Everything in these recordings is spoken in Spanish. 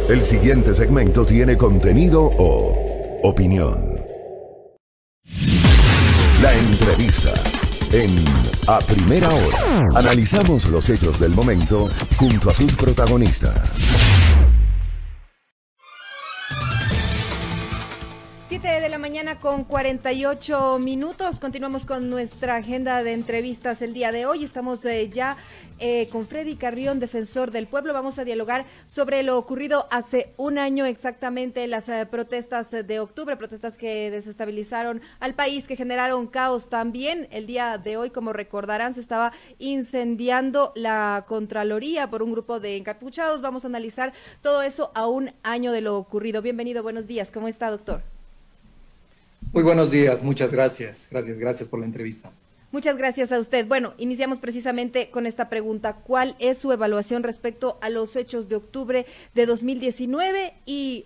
El siguiente segmento tiene contenido o opinión. La entrevista en A Primera Hora. Analizamos los hechos del momento junto a sus protagonistas. 7 de la mañana con 48 minutos. Continuamos con nuestra agenda de entrevistas el día de hoy. Estamos ya con Freddy Carrión, defensor del pueblo. Vamos a dialogar sobre lo ocurrido hace un año exactamente, las protestas de octubre, protestas que desestabilizaron al país, que generaron caos también. El día de hoy, como recordarán, se estaba incendiando la Contraloría por un grupo de encapuchados. Vamos a analizar todo eso a un año de lo ocurrido. Bienvenido, buenos días. ¿Cómo está, doctor? Muy buenos días, muchas gracias. Gracias por la entrevista. Muchas gracias a usted. Bueno, iniciamos precisamente con esta pregunta. ¿Cuál es su evaluación respecto a los hechos de octubre de 2019 y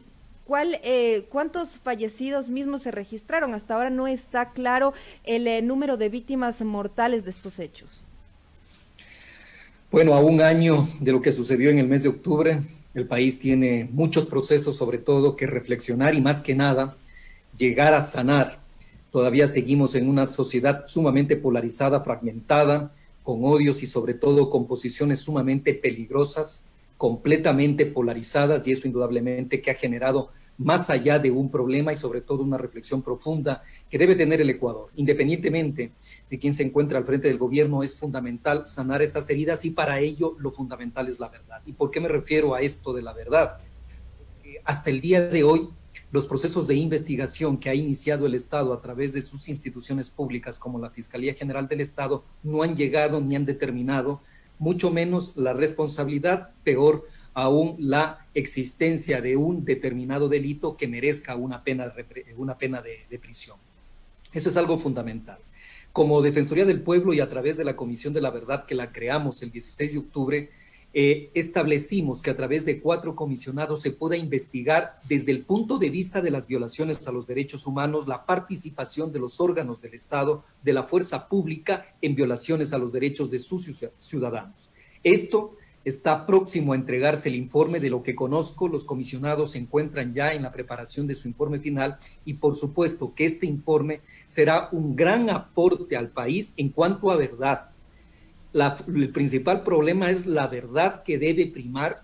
cuántos fallecidos mismos se registraron? Hasta ahora no está claro el número de víctimas mortales de estos hechos. Bueno, a un año de lo que sucedió en el mes de octubre, el país tiene muchos procesos, sobre todo, que reflexionar y más que nada, llegar a sanar. Todavía seguimos en una sociedad sumamente polarizada, fragmentada, con odios y sobre todo con posiciones sumamente peligrosas, completamente polarizadas, y eso indudablemente que ha generado más allá de un problema y sobre todo una reflexión profunda que debe tener el Ecuador. Independientemente de quién se encuentra al frente del gobierno, es fundamental sanar estas heridas y para ello lo fundamental es la verdad. ¿Y por qué me refiero a esto de la verdad? Porque hasta el día de hoy, los procesos de investigación que ha iniciado el Estado a través de sus instituciones públicas como la Fiscalía General del Estado no han llegado ni han determinado, mucho menos la responsabilidad, peor aún la existencia de un determinado delito que merezca una pena de prisión. Eso es algo fundamental. Como Defensoría del Pueblo y a través de la Comisión de la Verdad que la creamos el 16 de octubre, establecimos que a través de 4 comisionados se pueda investigar desde el punto de vista de las violaciones a los derechos humanos, la participación de los órganos del Estado, de la fuerza pública en violaciones a los derechos de sus ciudadanos. Esto está próximo a entregarse el informe. De lo que conozco, los comisionados se encuentran ya en la preparación de su informe final y por supuesto que este informe será un gran aporte al país en cuanto a verdad. El principal problema es la verdad que debe primar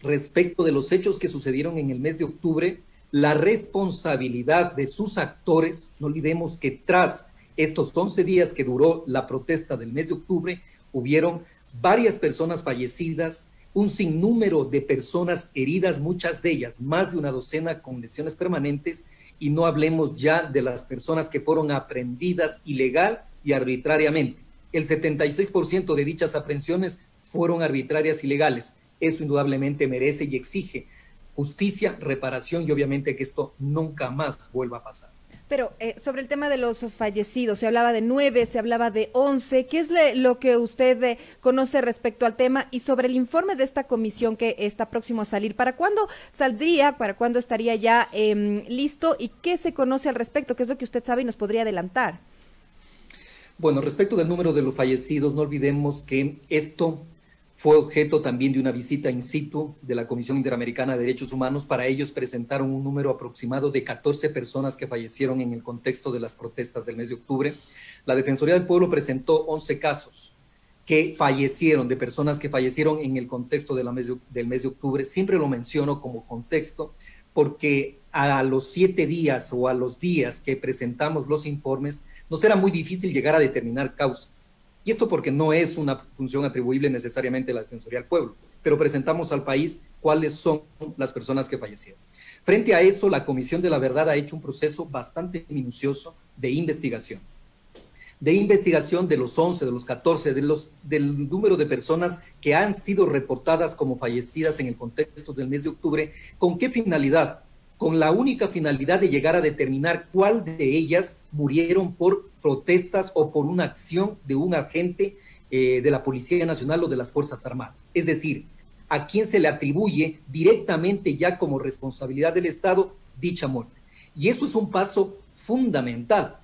respecto de los hechos que sucedieron en el mes de octubre, la responsabilidad de sus actores. No olvidemos que tras estos 11 días que duró la protesta del mes de octubre, hubieron varias personas fallecidas, un sinnúmero de personas heridas, muchas de ellas, más de una docena con lesiones permanentes, y no hablemos ya de las personas que fueron aprehendidas ilegal y arbitrariamente. El 76% de dichas aprehensiones fueron arbitrarias y ilegales. Eso indudablemente merece y exige justicia, reparación y obviamente que esto nunca más vuelva a pasar. Pero sobre el tema de los fallecidos, se hablaba de 9, se hablaba de 11. ¿Qué es lo que usted conoce respecto al tema? Y sobre el informe de esta comisión que está próximo a salir, ¿para cuándo saldría? ¿Para cuándo estaría ya listo? ¿Y qué se conoce al respecto? ¿Qué es lo que usted sabe y nos podría adelantar? Bueno, respecto del número de los fallecidos, no olvidemos que esto fue objeto también de una visita in situ de la Comisión Interamericana de Derechos Humanos. Para ellos presentaron un número aproximado de 14 personas que fallecieron en el contexto de las protestas del mes de octubre. La Defensoría del Pueblo presentó 11 casos que fallecieron, de personas que fallecieron en el contexto del mes de octubre. Siempre lo menciono como contexto porque a los 7 días o a los días que presentamos los informes, nos era muy difícil llegar a determinar causas. Y esto porque no es una función atribuible necesariamente a la Defensoría del Pueblo, pero presentamos al país cuáles son las personas que fallecieron. Frente a eso, la Comisión de la Verdad ha hecho un proceso bastante minucioso de investigación de los 11, de los 14, del número de personas que han sido reportadas como fallecidas en el contexto del mes de octubre. ¿Con qué finalidad? Con la única finalidad de llegar a determinar cuál de ellas murieron por protestas o por una acción de un agente de la Policía Nacional o de las Fuerzas Armadas. Es decir, a quién se le atribuye directamente ya como responsabilidad del Estado dicha muerte. Y eso es un paso fundamental,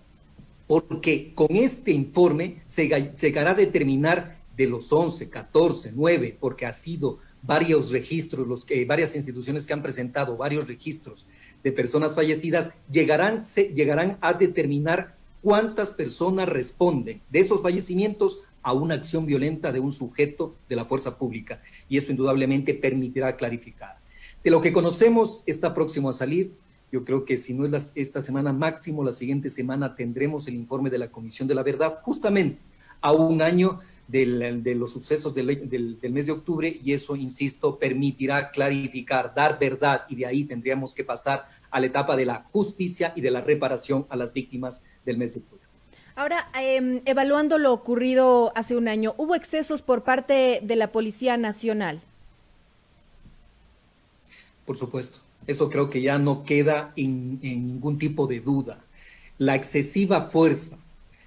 porque con este informe se llegará a determinar de los 11, 14, 9, porque ha sido varios registros, varias instituciones que han presentado varios registros de personas fallecidas, llegarán a determinar cuántas personas responden de esos fallecimientos a una acción violenta de un sujeto de la fuerza pública. Y eso indudablemente permitirá clarificar. De lo que conocemos, está próximo a salir. Yo creo que si no es esta semana, máximo la siguiente semana tendremos el informe de la Comisión de la Verdad, justamente a un año de los sucesos del mes de octubre, y eso, insisto, permitirá clarificar, dar verdad, y de ahí tendríamos que pasar a la etapa de la justicia y de la reparación a las víctimas del mes de octubre. Ahora, evaluando lo ocurrido hace un año, ¿hubo excesos por parte de la Policía Nacional? Por supuesto, eso creo que ya no queda en ningún tipo de duda. La excesiva fuerza,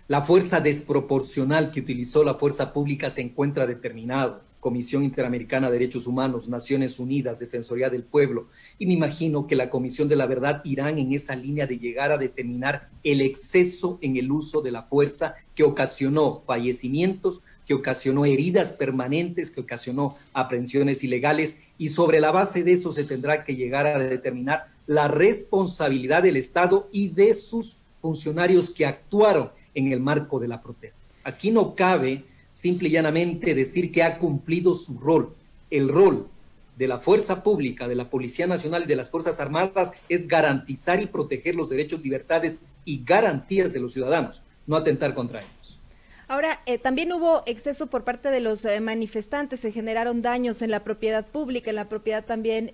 la fuerza desproporcional que utilizó la fuerza pública se encuentra determinado. Comisión Interamericana de Derechos Humanos, Naciones Unidas, Defensoría del Pueblo, y me imagino que la Comisión de la Verdad irán en esa línea de llegar a determinar el exceso en el uso de la fuerza que ocasionó fallecimientos, que ocasionó heridas permanentes, que ocasionó aprehensiones ilegales, y sobre la base de eso se tendrá que llegar a determinar la responsabilidad del Estado y de sus funcionarios que actuaron en el marco de la protesta. Aquí no cabe simple y llanamente decir que ha cumplido su rol. El rol de la fuerza pública, de la Policía Nacional y de las Fuerzas Armadas es garantizar y proteger los derechos, libertades y garantías de los ciudadanos, no atentar contra ellos. Ahora, también hubo exceso por parte de los manifestantes, se generaron daños en la propiedad pública, en la propiedad también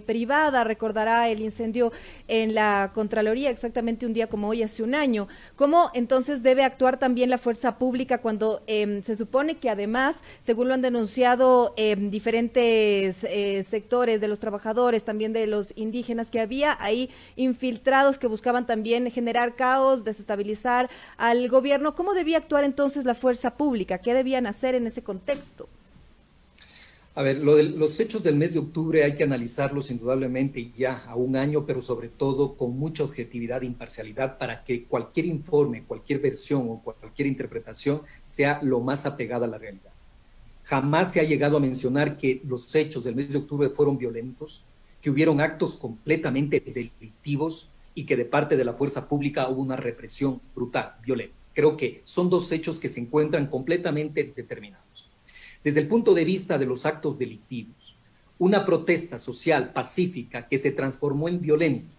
privada. Recordará el incendio en la Contraloría exactamente un día como hoy, hace un año. ¿Cómo entonces debe actuar también la fuerza pública cuando se supone que además, según lo han denunciado diferentes sectores de los trabajadores, también de los indígenas, que había ahí infiltrados que buscaban también generar caos, desestabilizar al gobierno? ¿Cómo debía actuar entonces la fuerza pública? ¿Qué debían hacer en ese contexto? A ver, los hechos del mes de octubre hay que analizarlos indudablemente ya a un año, pero sobre todo con mucha objetividad e imparcialidad para que cualquier informe, cualquier versión o cualquier interpretación sea lo más apegada a la realidad. Jamás se ha llegado a mencionar que los hechos del mes de octubre fueron violentos, que hubieron actos completamente delictivos y que de parte de la fuerza pública hubo una represión brutal, violenta. Creo que son dos hechos que se encuentran completamente determinados. Desde el punto de vista de los actos delictivos, una protesta social pacífica que se transformó en violenta,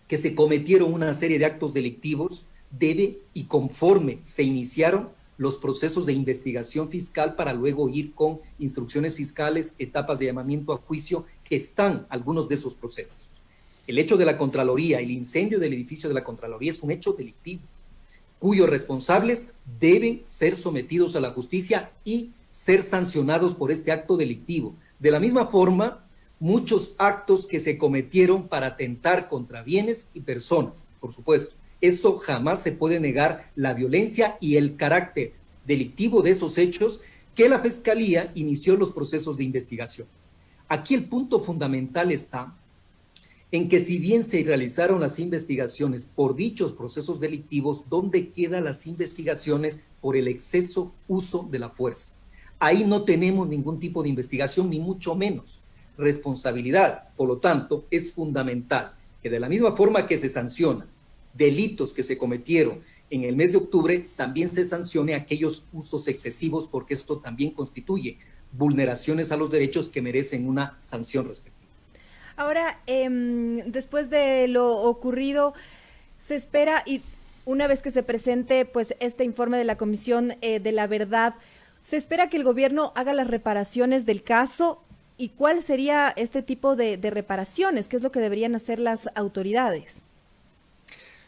que se cometieron una serie de actos delictivos, debe, y conforme se iniciaron los procesos de investigación fiscal para luego ir con instrucciones fiscales, etapas de llamamiento a juicio, que están algunos de esos procesos. El hecho de la Contraloría, el incendio del edificio de la Contraloría es un hecho delictivo, cuyos responsables deben ser sometidos a la justicia y ser sancionados por este acto delictivo. De la misma forma, muchos actos que se cometieron para atentar contra bienes y personas, por supuesto. Eso jamás se puede negar, la violencia y el carácter delictivo de esos hechos que la Fiscalía inició los procesos de investigación. Aquí el punto fundamental está en que si bien se realizaron las investigaciones por dichos procesos delictivos, ¿dónde quedan las investigaciones por el exceso uso de la fuerza? Ahí no tenemos ningún tipo de investigación, ni mucho menos responsabilidades. Por lo tanto, es fundamental que de la misma forma que se sancionan delitos que se cometieron en el mes de octubre, también se sancione aquellos usos excesivos, porque esto también constituye vulneraciones a los derechos que merecen una sanción respectiva. Ahora, después de lo ocurrido, se espera, y una vez que se presente pues este informe de la Comisión de la Verdad, ¿se espera que el gobierno haga las reparaciones del caso? ¿Y cuál sería este tipo de reparaciones? ¿Qué es lo que deberían hacer las autoridades?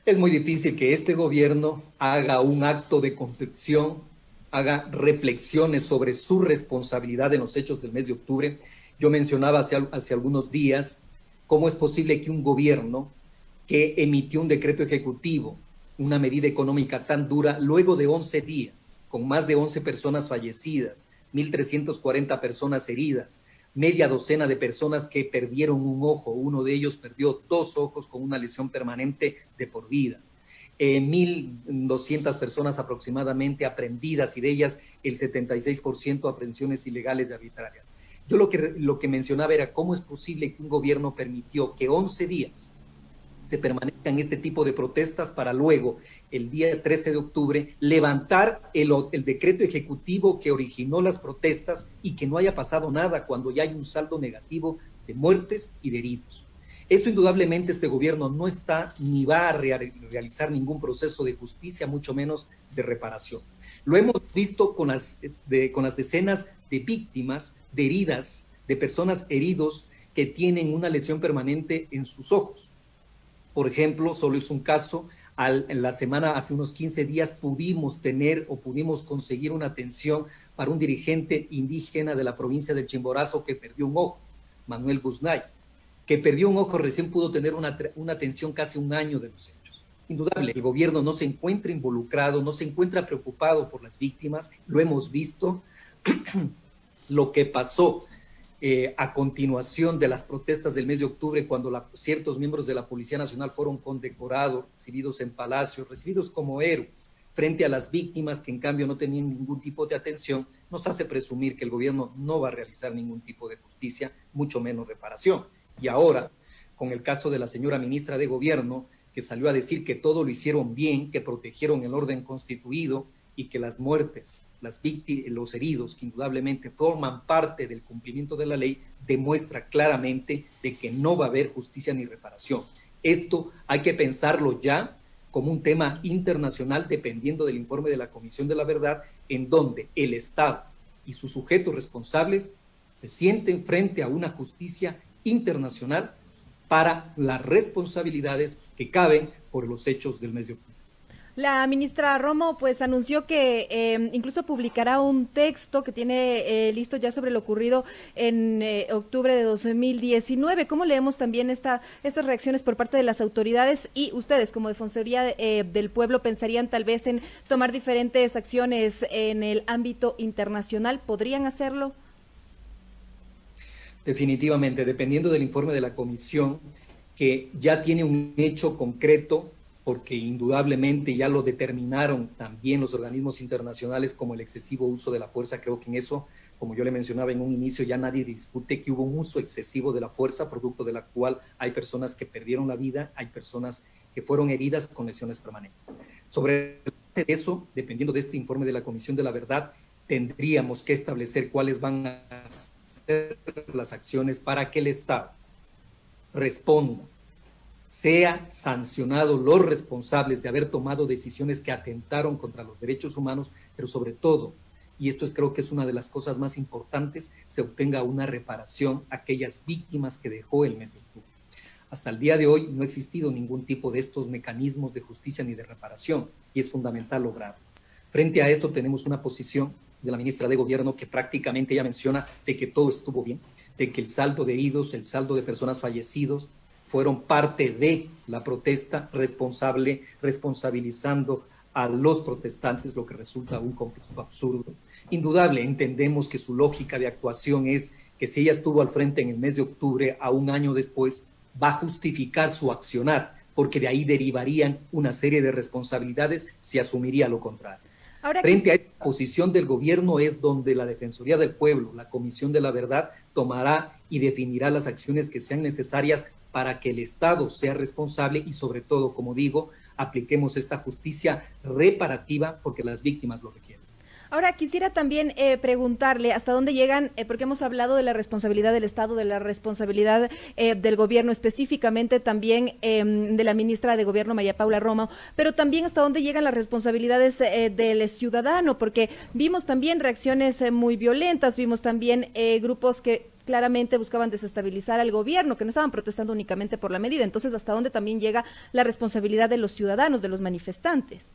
Es muy difícil que este gobierno haga un acto de contrición, haga reflexiones sobre su responsabilidad en los hechos del mes de octubre. Yo mencionaba hace algunos días cómo es posible que un gobierno que emitió un decreto ejecutivo, una medida económica tan dura, luego de 11 días, con más de 11 personas fallecidas, 1.340 personas heridas, media docena de personas que perdieron un ojo, uno de ellos perdió 2 ojos con una lesión permanente de por vida. 1.200 personas aproximadamente aprehendidas y de ellas el 76% aprehensiones ilegales y arbitrarias. Yo lo que mencionaba era cómo es posible que un gobierno permitió que 11 días se permanezcan este tipo de protestas para luego, el día 13 de octubre, levantar el decreto ejecutivo que originó las protestas y que no haya pasado nada cuando ya hay un saldo negativo de muertes y de heridos. Eso indudablemente este gobierno no está ni va a realizar ningún proceso de justicia, mucho menos de reparación. Lo hemos visto con las decenas de víctimas, de heridas, de personas heridos que tienen una lesión permanente en sus ojos. Por ejemplo, solo es un caso, en la semana, hace unos 15 días, pudimos conseguir una atención para un dirigente indígena de la provincia del Chimborazo que perdió un ojo, Manuel Guznay, que perdió un ojo, recién pudo tener una atención casi un año de los hechos. Indudable, el gobierno no se encuentra involucrado, no se encuentra preocupado por las víctimas, lo hemos visto, lo que pasó a continuación de las protestas del mes de octubre, cuando ciertos miembros de la Policía Nacional fueron condecorados, recibidos en palacios, recibidos como héroes, frente a las víctimas que en cambio no tenían ningún tipo de atención, nos hace presumir que el gobierno no va a realizar ningún tipo de justicia, mucho menos reparación. Y ahora, con el caso de la señora ministra de Gobierno, que salió a decir que todo lo hicieron bien, que protegieron el orden constituido y que las muertes, las víctimas, los heridos, que indudablemente forman parte del cumplimiento de la ley, demuestra claramente de que no va a haber justicia ni reparación. Esto hay que pensarlo ya como un tema internacional, dependiendo del informe de la Comisión de la Verdad, en donde el Estado y sus sujetos responsables se sienten frente a una justicia internacional para las responsabilidades que caben por los hechos del mes de octubre. La ministra Romo pues anunció que incluso publicará un texto que tiene listo ya sobre lo ocurrido en octubre de 2019. ¿Cómo leemos también estas reacciones por parte de las autoridades? Y ustedes, como Defensoría del Pueblo, ¿pensarían tal vez en tomar diferentes acciones en el ámbito internacional? ¿Podrían hacerlo? Definitivamente, dependiendo del informe de la comisión, que ya tiene un hecho concreto, porque indudablemente ya lo determinaron también los organismos internacionales como el excesivo uso de la fuerza. Creo que en eso, como yo le mencionaba en un inicio, ya nadie discute que hubo un uso excesivo de la fuerza, producto de la cual hay personas que perdieron la vida, hay personas que fueron heridas con lesiones permanentes. Sobre eso, dependiendo de este informe de la Comisión de la Verdad, tendríamos que establecer cuáles van a ser las acciones para que el Estado responda, sea sancionado los responsables de haber tomado decisiones que atentaron contra los derechos humanos, pero sobre todo, y esto creo que es una de las cosas más importantes, se obtenga una reparación a aquellas víctimas que dejó el mes de octubre. Hasta el día de hoy no ha existido ningún tipo de estos mecanismos de justicia ni de reparación, y es fundamental lograrlo. Frente a eso tenemos una posición de la ministra de Gobierno que prácticamente ella menciona de que todo estuvo bien, de que el saldo de heridos, el saldo de personas fallecidos, fueron parte de la protesta, responsabilizando a los protestantes, lo que resulta un completo absurdo. Indudable, entendemos que su lógica de actuación es que si ella estuvo al frente en el mes de octubre, a un año después, va a justificar su accionar, porque de ahí derivarían una serie de responsabilidades si asumiría lo contrario. Frente a esta posición del gobierno es donde la Defensoría del Pueblo, la Comisión de la Verdad, tomará y definirá las acciones que sean necesarias para que el Estado sea responsable y sobre todo, como digo, apliquemos esta justicia reparativa porque las víctimas lo requieren. Ahora, quisiera también preguntarle hasta dónde llegan, porque hemos hablado de la responsabilidad del Estado, de la responsabilidad del gobierno, específicamente también de la ministra de Gobierno, María Paula Romo, pero también hasta dónde llegan las responsabilidades del ciudadano, porque vimos también reacciones muy violentas, vimos también grupos que claramente buscaban desestabilizar al gobierno, que no estaban protestando únicamente por la medida. Entonces, ¿hasta dónde también llega la responsabilidad de los ciudadanos, de los manifestantes?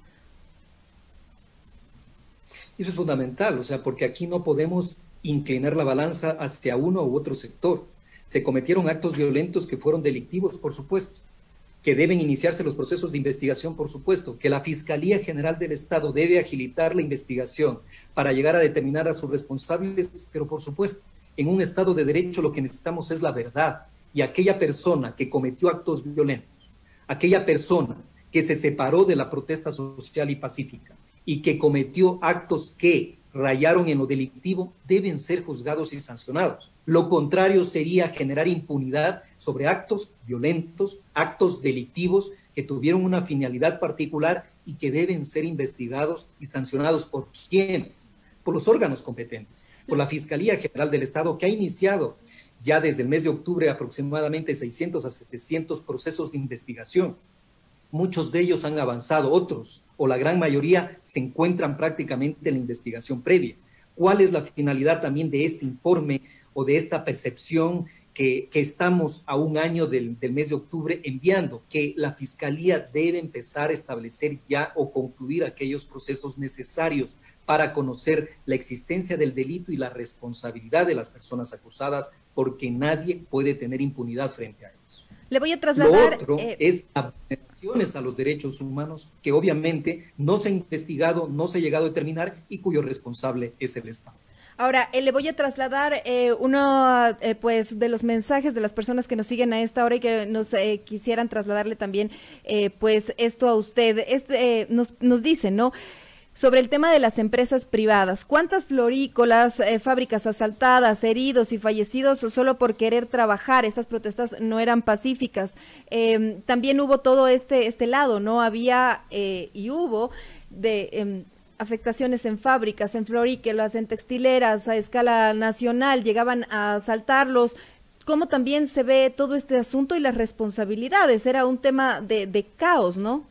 Eso es fundamental, o sea, porque aquí no podemos inclinar la balanza hacia uno u otro sector. Se cometieron actos violentos que fueron delictivos, por supuesto, que deben iniciarse los procesos de investigación, por supuesto, que la Fiscalía General del Estado debe agilitar la investigación para llegar a determinar a sus responsables, pero por supuesto, en un Estado de Derecho lo que necesitamos es la verdad, y aquella persona que cometió actos violentos, aquella persona que se separó de la protesta social y pacífica y que cometió actos que rayaron en lo delictivo, deben ser juzgados y sancionados. Lo contrario sería generar impunidad sobre actos violentos, actos delictivos que tuvieron una finalidad particular y que deben ser investigados y sancionados ¿por quiénes? Por los órganos competentes, por la Fiscalía General del Estado, que ha iniciado ya desde el mes de octubre aproximadamente 600 a 700 procesos de investigación. Muchos de ellos han avanzado, otros, o la gran mayoría, se encuentran prácticamente en la investigación previa. ¿Cuál es la finalidad también de este informe o de esta percepción que estamos a un año del mes de octubre enviando? Que la Fiscalía debe empezar a establecer ya o concluir aquellos procesos necesarios para conocer la existencia del delito y la responsabilidad de las personas acusadas, porque nadie puede tener impunidad frente a eso. Le voy a trasladar... Lo otro es vulneraciones a los derechos humanos que obviamente no se ha investigado, no se ha llegado a determinar y cuyo responsable es el Estado. Ahora, le voy a trasladar uno pues de los mensajes de las personas que nos siguen a esta hora y que nos quisieran trasladarle también pues esto a usted. Nos dicen, ¿no?, sobre el tema de las empresas privadas. ¿Cuántas florícolas, fábricas asaltadas, heridos y fallecidos solo por querer trabajar? Estas protestas no eran pacíficas. También hubo todo este lado, ¿no? Había y hubo de afectaciones en fábricas, en florícolas, en textileras, a escala nacional, llegaban a asaltarlos. ¿Cómo también se ve todo este asunto y las responsabilidades? Era un tema de caos, ¿no?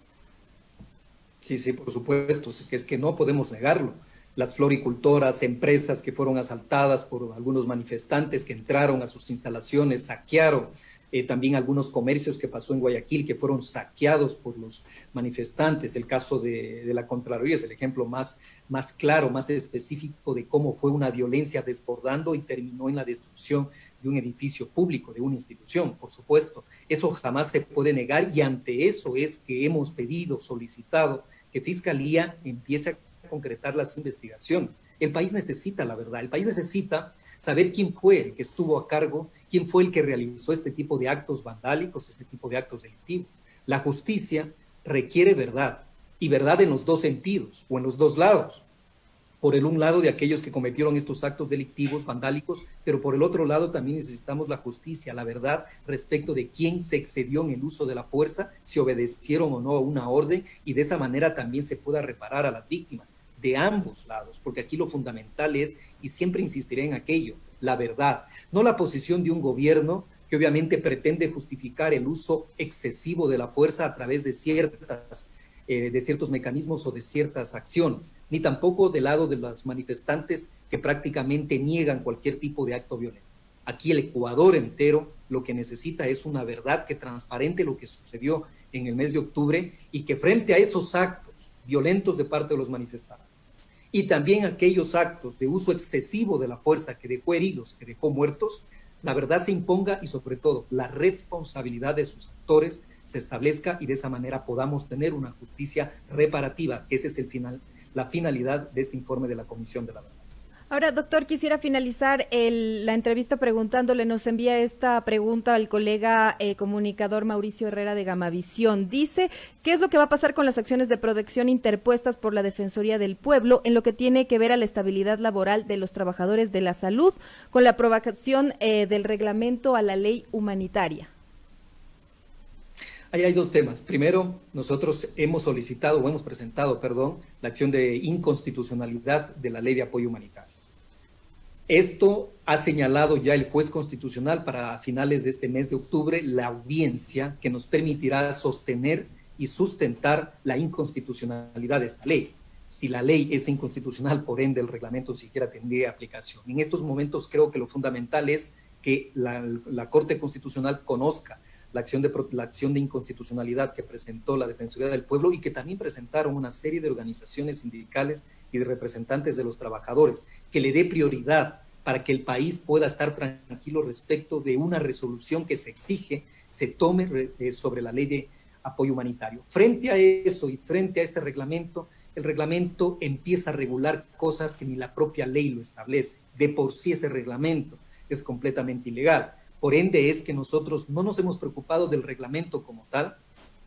Sí, sí, por supuesto, es que no podemos negarlo. Las floricultoras, empresas que fueron asaltadas por algunos manifestantes que entraron a sus instalaciones, saquearon, también algunos comercios que pasó en Guayaquil que fueron saqueados por los manifestantes. El caso de la Contraloría es el ejemplo más claro, más específico de cómo fue una violencia desbordando y terminó en la destrucción de un edificio público, de una institución, por supuesto. Eso jamás se puede negar y ante eso es que hemos pedido, solicitado que Fiscalía empiece a concretar las investigaciones. El país necesita la verdad, el país necesita saber quién fue el que estuvo a cargo, quién fue el que realizó este tipo de actos vandálicos, este tipo de actos delictivos. La justicia requiere verdad, y verdad en los dos sentidos, o en los dos lados. Por el un lado de aquellos que cometieron estos actos delictivos, vandálicos, pero por el otro lado también necesitamos la justicia, la verdad respecto de quién se excedió en el uso de la fuerza, si obedecieron o no a una orden, y de esa manera también se pueda reparar a las víctimas de ambos lados, porque aquí lo fundamental es, y siempre insistiré en aquello, la verdad, no la posición de un gobierno que obviamente pretende justificar el uso excesivo de la fuerza a través de ciertos mecanismos o de ciertas acciones, ni tampoco del lado de los manifestantes que prácticamente niegan cualquier tipo de acto violento. Aquí el Ecuador entero lo que necesita es una verdad que transparente lo que sucedió en el mes de octubre y que frente a esos actos violentos de parte de los manifestantes y también aquellos actos de uso excesivo de la fuerza que dejó heridos, que dejó muertos, la verdad se imponga y sobre todo la responsabilidad de sus actores se establezca y de esa manera podamos tener una justicia reparativa. Ese es la finalidad de este informe de la Comisión de la Verdad. Ahora, doctor, quisiera finalizar la entrevista preguntándole, nos envía esta pregunta al colega comunicador Mauricio Herrera de Gamavisión. Dice, ¿qué es lo que va a pasar con las acciones de protección interpuestas por la Defensoría del Pueblo en lo que tiene que ver a la estabilidad laboral de los trabajadores de la salud con la aprobación del reglamento a la ley humanitaria? Ahí hay dos temas. Primero, nosotros hemos presentado, la acción de inconstitucionalidad de la ley de apoyo humanitario. Esto ha señalado ya el juez constitucional para finales de este mes de octubre, la audiencia que nos permitirá sostener y sustentar la inconstitucionalidad de esta ley. Si la ley es inconstitucional, por ende el reglamento siquiera tendría aplicación. En estos momentos creo que lo fundamental es que la Corte Constitucional conozca la acción de inconstitucionalidad que presentó la Defensoría del Pueblo y que también presentaron una serie de organizaciones sindicales y de representantes de los trabajadores, que le dé prioridad para que el país pueda estar tranquilo respecto de una resolución que se exige, se tome sobre la ley de apoyo humanitario. Frente a eso y frente a este reglamento, el reglamento empieza a regular cosas que ni la propia ley lo establece. De por sí ese reglamento es completamente ilegal. Por ende es que nosotros no nos hemos preocupado del reglamento como tal,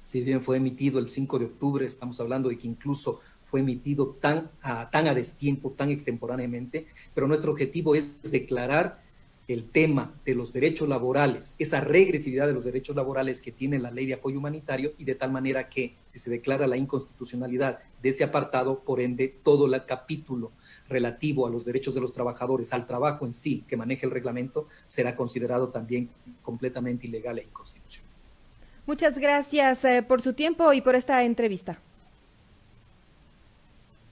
Si bien fue emitido el 5 de octubre, estamos hablando de que incluso fue emitido tan a destiempo, tan extemporáneamente, pero nuestro objetivo es declarar el tema de los derechos laborales, esa regresividad de los derechos laborales que tiene la ley de apoyo humanitario, y de tal manera que si se declara la inconstitucionalidad de ese apartado, por ende, todo el capítulo relativo a los derechos de los trabajadores, al trabajo en sí que maneja el reglamento, será considerado también completamente ilegal e inconstitucional. Muchas gracias por su tiempo y por esta entrevista.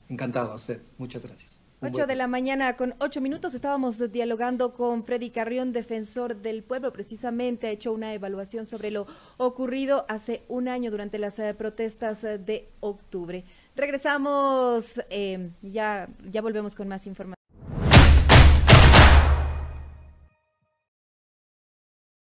Encantado a ustedes. Muchas gracias. 8 de la mañana con 8 minutos. Estábamos dialogando con Freddy Carrión, defensor del pueblo. Precisamente ha hecho una evaluación sobre lo ocurrido hace un año durante las protestas de octubre. Regresamos, ya volvemos con más información.